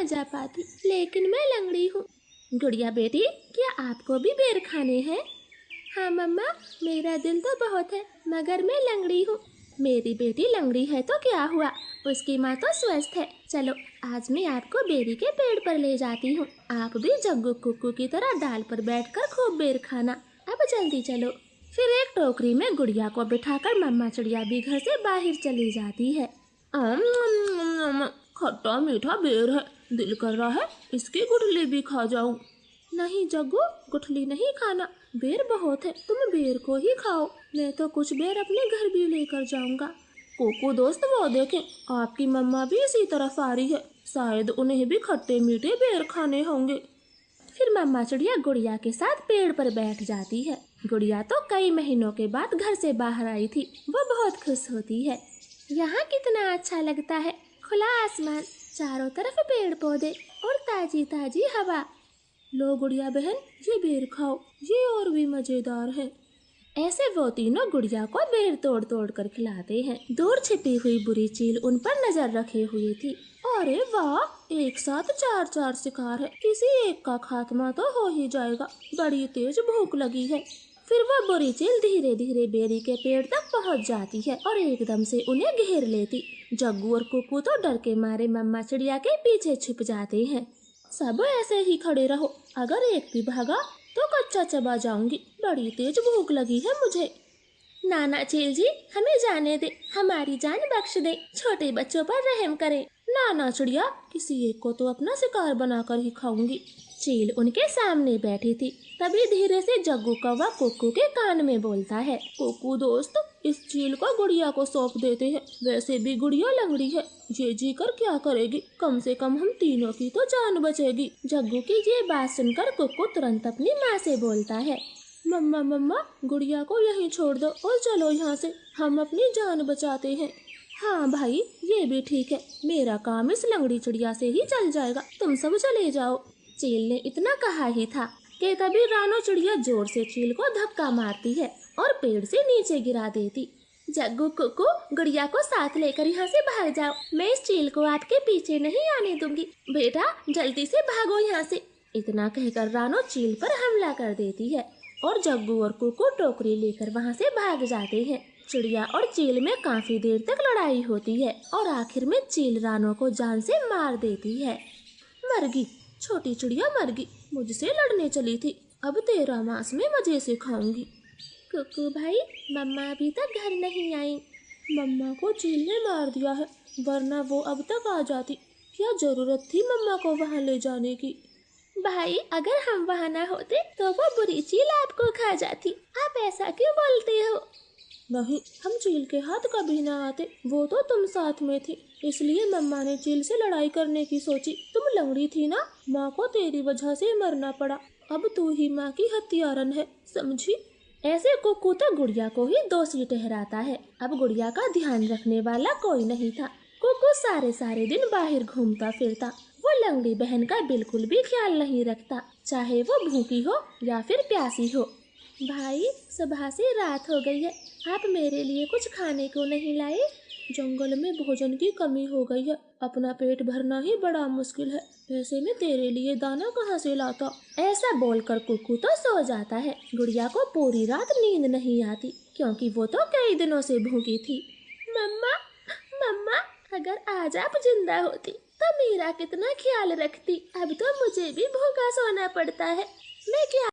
जा पाती, लेकिन मैं लंगड़ी हूँ। गुड़िया बेटी, क्या आपको भी बेर खाने हैं? हाँ मम्मा, मेरा दिल तो बहुत है, मगर मैं लंगड़ी हूँ। मेरी बेटी लंगड़ी है तो क्या हुआ, उसकी माँ तो स्वस्थ है। चलो आज मैं आपको बेरी के पेड़ पर ले जाती हूँ। आप भी जग्गू कुक्कू की तरह डाल पर बैठकर खूब बेर खाना। अब जल्दी चलो। फिर एक टोकरी में गुड़िया को बिठाकर मम्मा चिड़िया भी घर से बाहर चली जाती है। खट्टा मीठा बेर है, दिल कर रहा है इसकी गुठली भी खा जाऊं। नहीं जग्गू, गुठली नहीं खाना, बेर बहुत है, तुम बेर को ही खाओ। मैं तो कुछ बेर अपने घर भी लेकर जाऊंगा। कोको दोस्त, वो देखें, आपकी मम्मा भी इसी तरफ आ रही है, शायद उन्हें भी खट्टे मीठे बेर खाने होंगे। फिर मम्मा चिड़िया गुड़िया के साथ पेड़ पर बैठ जाती है। गुड़िया तो कई महीनों के बाद घर से बाहर आई थी, वो बहुत खुश होती है। यहाँ कितना अच्छा लगता है, खुला आसमान, चारों तरफ पेड़ पौधे और ताजी ताजी हवा। लो गुड़िया बहन, ये बेर खाओ, ये और भी मजेदार है। ऐसे वो तीनों गुड़िया को बेर तोड़ तोड़ कर खिलाते हैं। दूर छिपी हुई बुरी चील उन पर नजर रखे हुई थी। अरे वाह, एक साथ चार चार शिकार है, किसी एक का खात्मा तो हो ही जाएगा, बड़ी तेज भूख लगी है। फिर वो बुरी चील धीरे धीरे बेरी के पेड़ तक पहुंच जाती है और एकदम से उन्हें घेर लेती। जग्गू और कुक्कू तो डर के मारे मम्मा चिड़िया के पीछे छिप जाते हैं। सब ऐसे ही खड़े रहो, अगर एक भी भागा तो कच्चा चबा जाऊंगी, बड़ी तेज भूख लगी है मुझे। नाना चील जी, हमें जाने दे, हमारी जान बख्श दे, छोटे बच्चों पर रहम करें। नाना चिड़िया, किसी एक को तो अपना शिकार बनाकर ही खाऊंगी। चील उनके सामने बैठी थी। तभी धीरे से जग्गू कौवा कुक्कू के कान में बोलता है, कुक्कू दोस्त, इस चील को गुड़िया को सौंप देते हैं, वैसे भी गुड़िया लंगड़ी है, ये जी कर क्या करेगी, कम से कम हम तीनों की तो जान बचेगी। जग्गू की ये बात सुनकर कुक्कू तुरंत अपनी माँ से बोलता है, मम्मा मम्मा, गुड़िया को यहीं छोड़ दो और चलो यहाँ से, हम अपनी जान बचाते हैं। हाँ भाई, ये भी ठीक है, मेरा काम इस लंगड़ी चिड़िया से ही चल जाएगा, तुम सब चले जाओ। चील ने इतना कहा ही था कि तभी रानो चिड़िया जोर से चील को धक्का मारती है और पेड़ से नीचे गिरा देती। जग्गू कुक्कू, गुड़िया को साथ लेकर यहाँ से भाग जाओ, मैं इस चील को आपके पीछे नहीं आने दूंगी। बेटा जल्दी से भागो यहाँ से। इतना कहकर रानो चील पर हमला कर देती है और जग्गू और कुक्कू टोकरी लेकर वहाँ से भाग जाते हैं। चिड़िया और चील में काफी देर तक लड़ाई होती है और आखिर में चील रानो को जान से मार देती है। मरगी, छोटी चिड़िया मरगी, मुझसे लड़ने चली थी, अब तेरा मांस मैं मजे से खाऊंगी। कुक्कू भाई, मम्मा अभी तक घर नहीं आई। मम्मा को चील ने मार दिया है, वरना वो अब तक आ जाती, क्या जरूरत थी मम्मा को वहाँ ले जाने की। भाई, अगर हम वहाँ ना होते तो वो बुरी चील आपको खा जाती, आप ऐसा क्यों बोलते हो? नहीं, हम चील के हाथ कभी ना आते, वो तो तुम साथ में थी, इसलिए मम्मा ने चील से लड़ाई करने की सोची। तुम लंगड़ी थी ना, माँ को तेरी वजह से मरना पड़ा, अब तू ही माँ की हत्यारन है, समझी? ऐसे कुक्कू तो गुड़िया को ही दोषी ठहराता है। अब गुड़िया का ध्यान रखने वाला कोई नहीं था। कुक्कू सारे दिन बाहर घूमता फिरता, वो लंगड़ी बहन का बिल्कुल भी ख्याल नहीं रखता, चाहे वो भूखी हो या फिर प्यासी हो। भाई, सुबह से रात हो गई है, आप मेरे लिए कुछ खाने को नहीं लाए? जंगल में भोजन की कमी हो गई है, अपना पेट भरना ही बड़ा मुश्किल है, ऐसे में तेरे लिए दाना कहाँ से लाता? ऐसा बोलकर कुक्कू तो सो जाता है। गुड़िया को पूरी रात नींद नहीं आती, क्योंकि वो तो कई दिनों से भूखी थी। मम्मा मम्मा, अगर आज आप जिंदा होती तो मेरा कितना ख्याल रखती, अब तो मुझे भी भूखा सोना पड़ता है, मैं क्या